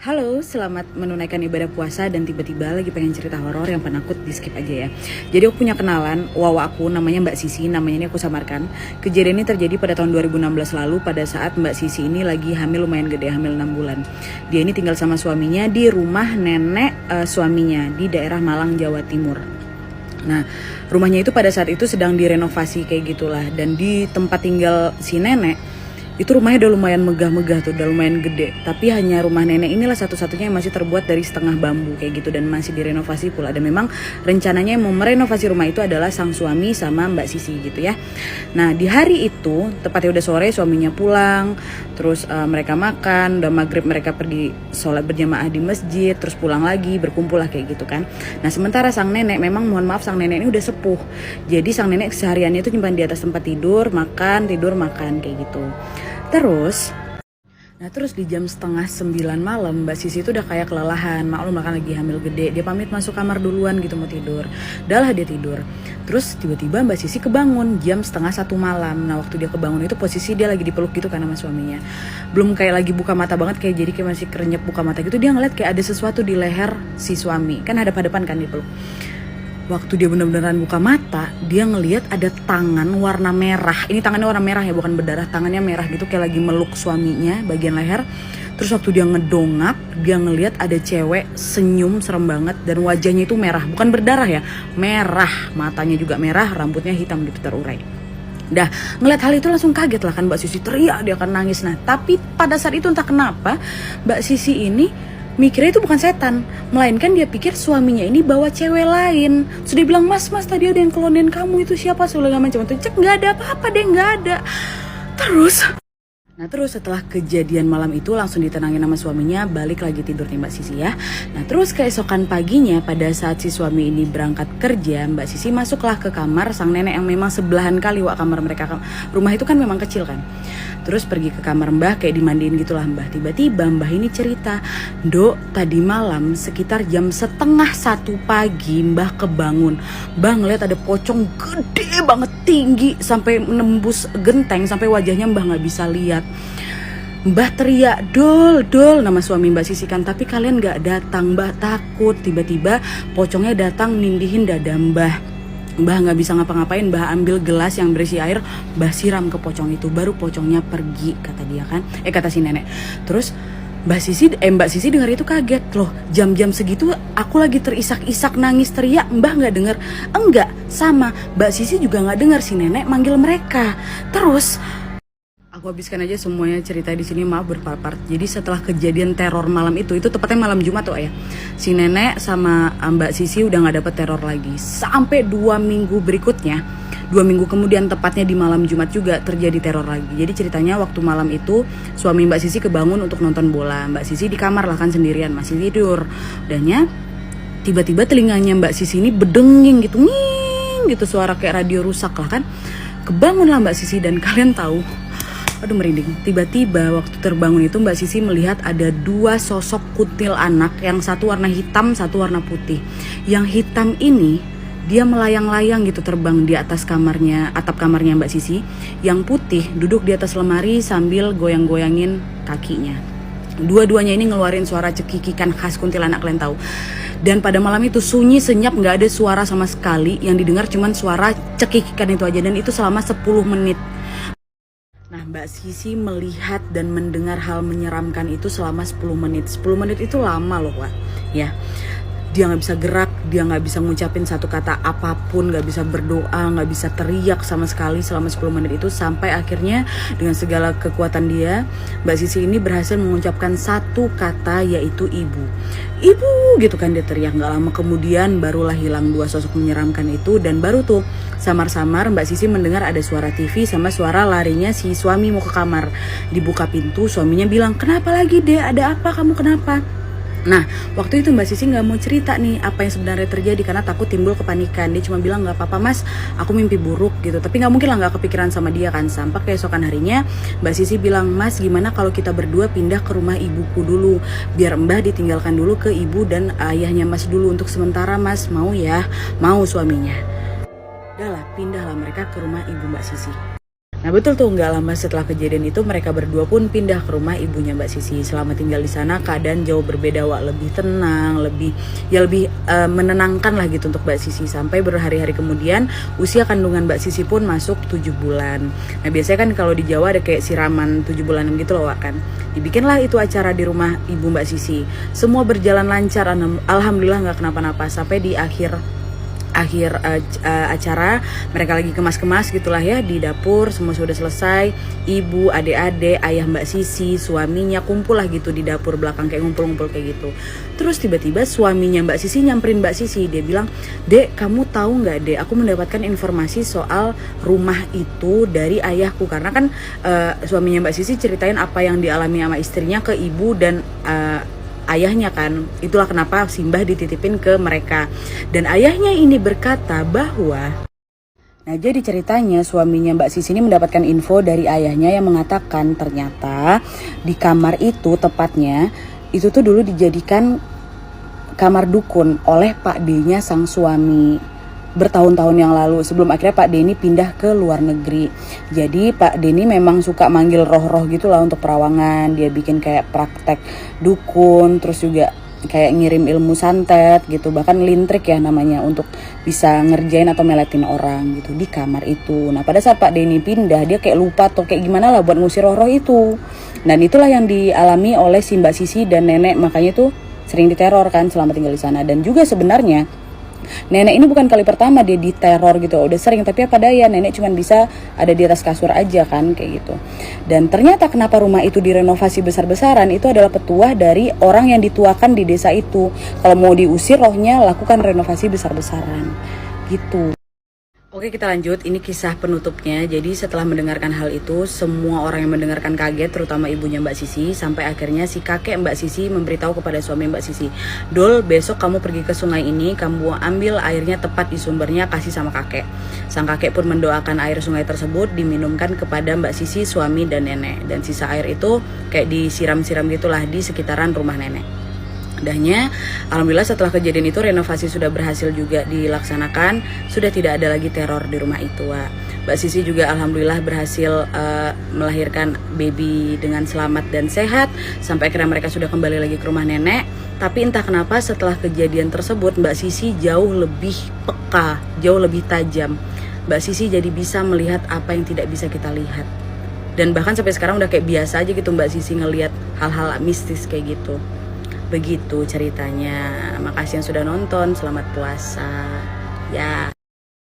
Halo, selamat menunaikan ibadah puasa dan tiba-tiba lagi pengen cerita horor yang penakut di skip aja ya. Jadi aku punya kenalan, wawa aku namanya Mbak Sisi, namanya ini aku samarkan. Kejadian ini terjadi pada tahun 2016 lalu pada saat Mbak Sisi ini lagi hamil lumayan gede, hamil 6 bulan. Dia ini tinggal sama suaminya di rumah nenek suaminya di daerah Malang, Jawa Timur. Nah, rumahnya itu pada saat itu sedang direnovasi kayak gitulah. Dan di tempat tinggal si nenek itu rumahnya udah lumayan megah-megah tuh, udah lumayan gede. Tapi hanya rumah nenek inilah satu-satunya yang masih terbuat dari setengah bambu kayak gitu dan masih direnovasi pula. Dan memang rencananya yang mau merenovasi rumah itu adalah sang suami sama Mbak Sisi gitu ya. Nah di hari itu tepatnya udah sore, suaminya pulang, terus mereka makan, udah maghrib mereka pergi sholat berjamaah di masjid, terus pulang lagi berkumpul lah kayak gitu kan. Nah sementara sang nenek, memang mohon maaf sang nenek ini udah sepuh. Jadi sang nenek sehariannya itu nyimpan di atas tempat tidur, makan kayak gitu. Terus di jam 8:30 malam Mbak Sisi itu udah kayak kelelahan, maklum kan lagi hamil gede. Dia pamit masuk kamar duluan gitu mau tidur. Udah lah dia tidur. Terus tiba-tiba Mbak Sisi kebangun jam 12:30 malam. Nah waktu dia kebangun itu posisi dia lagi dipeluk gitu kan sama suaminya. Belum kayak lagi buka mata banget, kayak jadi kayak masih kerenyep buka mata gitu. Dia ngeliat kayak ada sesuatu di leher si suami. Kan hadap-hadapan kan dipeluk. Waktu dia benar-benaran buka mata, dia ngelihat ada tangan warna merah. Ini tangannya warna merah ya, bukan berdarah. Tangannya merah gitu kayak lagi meluk suaminya bagian leher. Terus waktu dia ngedongak, dia ngelihat ada cewek senyum serem banget dan wajahnya itu merah, bukan berdarah ya, merah. Matanya juga merah, rambutnya hitam gitu terurai. Dah ngeliat hal itu langsung kaget lah kan Mbak Sisi, teriak, dia akan nangis. Nah tapi pada saat itu entah kenapa Mbak Sisi ini mikirnya itu bukan setan, melainkan dia pikir suaminya ini bawa cewek lain. Sudah bilang, mas tadi ada yang klonin kamu, itu siapa? Sudah macam itu, cek nggak ada apa-apa deh, nggak ada. Terus setelah kejadian malam itu langsung ditenangin sama suaminya, balik lagi tidur nih Mbak Sisi ya. Nah terus keesokan paginya pada saat si suami ini berangkat kerja, Mbak Sisi masuklah ke kamar sang nenek yang memang sebelahan kali kamar mereka. Rumah itu kan memang kecil kan. Terus pergi ke kamar Mbah kayak dimandiin gitulah Mbah. Tiba-tiba Mbah ini cerita, Dok tadi malam sekitar jam 12:30 pagi Mbah kebangun. Mbah ngeliat ada pocong gede banget, tinggi sampai menembus genteng, sampai wajahnya Mbah gak bisa lihat. Mbah teriak, Dol, nama suami Mbak Sisi kan, tapi kalian gak datang. Mbah takut. Tiba-tiba pocongnya datang nindihin dada Mbah. Mbah gak bisa ngapa-ngapain, Mbah ambil gelas yang berisi air, Mbah siram ke pocong itu, baru pocongnya pergi, kata dia kan, kata si nenek. Terus Mbak Sisi dengar itu kaget, loh jam-jam segitu aku lagi terisak-isak nangis teriak, Mbah gak dengar? Enggak, sama, Mbak Sisi juga gak dengar si nenek manggil mereka. Terus aku habiskan aja semuanya cerita di sini, maaf berpart-part. Jadi setelah kejadian teror malam itu tepatnya malam Jumat tuh ya. Si nenek sama Mbak Sisi udah nggak dapet teror lagi. Sampai 2 minggu berikutnya, 2 minggu kemudian tepatnya di malam Jumat juga terjadi teror lagi. Jadi ceritanya waktu malam itu suami Mbak Sisi kebangun untuk nonton bola. Mbak Sisi di kamar lah kan sendirian masih tidur. Dannya tiba-tiba telinganya Mbak Sisi ini bedenging gitu, nging gitu, suara kayak radio rusak lah kan. Kebangunlah Mbak Sisi dan kalian tahu, aduh merinding. Tiba-tiba waktu terbangun itu Mbak Sisi melihat ada 2 sosok kutil anak, yang satu warna hitam, satu warna putih. Yang hitam ini dia melayang-layang gitu terbang di atas kamarnya, atap kamarnya Mbak Sisi. Yang putih duduk di atas lemari sambil goyang-goyangin kakinya. Dua-duanya ini ngeluarin suara cekikikan khas kuntilanak, kalian tahu. Dan pada malam itu sunyi senyap, nggak ada suara sama sekali. Yang didengar cuman suara cekikikan itu aja, dan itu selama 10 menit. Nah Mbak Sisi melihat dan mendengar hal menyeramkan itu selama 10 menit. 10 menit itu lama loh Wak. Ya, dia gak bisa gerak, dia gak bisa ngucapin satu kata apapun, gak bisa berdoa, gak bisa teriak sama sekali selama 10 menit itu. Sampai akhirnya dengan segala kekuatan dia, Mbak Sisi ini berhasil mengucapkan satu kata, yaitu ibu. Ibu gitu kan, dia teriak. Gak lama kemudian barulah hilang 2 sosok menyeramkan itu. Dan baru tuh samar-samar Mbak Sisi mendengar ada suara TV sama suara larinya si suami mau ke kamar. Dibuka pintu, suaminya bilang, kenapa lagi deh, ada apa, kamu kenapa? Nah waktu itu Mbak Sisi gak mau cerita nih apa yang sebenarnya terjadi karena takut timbul kepanikan. Dia cuma bilang, gak apa-apa mas, aku mimpi buruk gitu. Tapi gak mungkin lah gak kepikiran sama dia kan. Sampai keesokan harinya Mbak Sisi bilang, mas gimana kalau kita berdua pindah ke rumah ibuku dulu, biar Mbah ditinggalkan dulu ke ibu dan ayahnya mas dulu untuk sementara, mas mau ya? Mau suaminya. Udahlah, pindahlah mereka ke rumah ibu Mbak Sisi. Nah betul tuh, nggak lama setelah kejadian itu mereka berdua pun pindah ke rumah ibunya Mbak Sisi. Selama tinggal di sana keadaan jauh berbeda, Wak. Lebih tenang, lebih menenangkan lah gitu untuk Mbak Sisi. Sampai berhari-hari kemudian usia kandungan Mbak Sisi pun masuk 7 bulan. Nah biasanya kan kalau di Jawa ada kayak siraman 7 bulanan gitu loh, Wak, kan. Dibikinlah itu acara di rumah ibu Mbak Sisi. Semua berjalan lancar, alhamdulillah nggak kenapa-napa. Sampai di akhir acara mereka lagi kemas-kemas gitulah ya di dapur, semua sudah selesai, ibu, adik-adik, ayah Mbak Sisi, suaminya kumpul lah gitu di dapur belakang kayak ngumpul-ngumpul kayak gitu. Terus tiba-tiba suaminya Mbak Sisi nyamperin Mbak Sisi, dia bilang, "Dek, kamu tahu nggak, Dek, aku mendapatkan informasi soal rumah itu dari ayahku." Karena kan suaminya Mbak Sisi ceritain apa yang dialami sama istrinya ke ibu dan ayahnya kan. Itulah kenapa Simbah dititipin ke mereka. Dan ayahnya ini berkata bahwa, nah jadi ceritanya suaminya Mbak Sisi ini mendapatkan info dari ayahnya yang mengatakan ternyata di kamar itu tepatnya itu tuh dulu dijadikan kamar dukun oleh Pak D-nya sang suami bertahun-tahun yang lalu, sebelum akhirnya Pak D ini pindah ke luar negeri. Jadi Pak D ini memang suka manggil roh-roh gitu lah untuk perawangan. Dia bikin kayak praktek dukun, terus juga kayak ngirim ilmu santet gitu, bahkan lintrik ya namanya, untuk bisa ngerjain atau meletin orang gitu di kamar itu. Nah pada saat Pak D ini pindah, dia kayak lupa atau kayak gimana lah buat ngusir roh-roh itu. Dan itulah yang dialami oleh si Mbak Sisi dan nenek, makanya tuh sering diteror kan selama tinggal di sana. Dan juga sebenarnya nenek ini bukan kali pertama dia diteror gitu, udah sering, tapi apa daya nenek cuma bisa ada di atas kasur aja kan kayak gitu. Dan ternyata kenapa rumah itu direnovasi besar-besaran itu adalah petuah dari orang yang dituakan di desa itu. Kalau mau diusir rohnya, lakukan renovasi besar-besaran gitu. Oke, kita lanjut, ini kisah penutupnya. Jadi setelah mendengarkan hal itu, semua orang yang mendengarkan kaget, terutama ibunya Mbak Sisi. Sampai akhirnya si kakek Mbak Sisi memberitahu kepada suami Mbak Sisi, "Dol, besok kamu pergi ke sungai ini, kamu ambil airnya tepat di sumbernya, kasih sama kakek." Sang kakek pun mendoakan air sungai tersebut diminumkan kepada Mbak Sisi, suami dan nenek. Dan sisa air itu kayak disiram-siram gitulah di sekitaran rumah nenek. Udahnya, alhamdulillah setelah kejadian itu renovasi sudah berhasil juga dilaksanakan, sudah tidak ada lagi teror di rumah itu, Wak. Mbak Sisi juga alhamdulillah berhasil melahirkan baby dengan selamat dan sehat, sampai akhirnya mereka sudah kembali lagi ke rumah nenek. Tapi entah kenapa setelah kejadian tersebut Mbak Sisi jauh lebih peka, jauh lebih tajam. Mbak Sisi jadi bisa melihat apa yang tidak bisa kita lihat. Dan bahkan sampai sekarang udah kayak biasa aja gitu Mbak Sisi ngelihat hal-hal mistis kayak gitu. Begitu ceritanya. Makasih yang sudah nonton. Selamat puasa. Ya.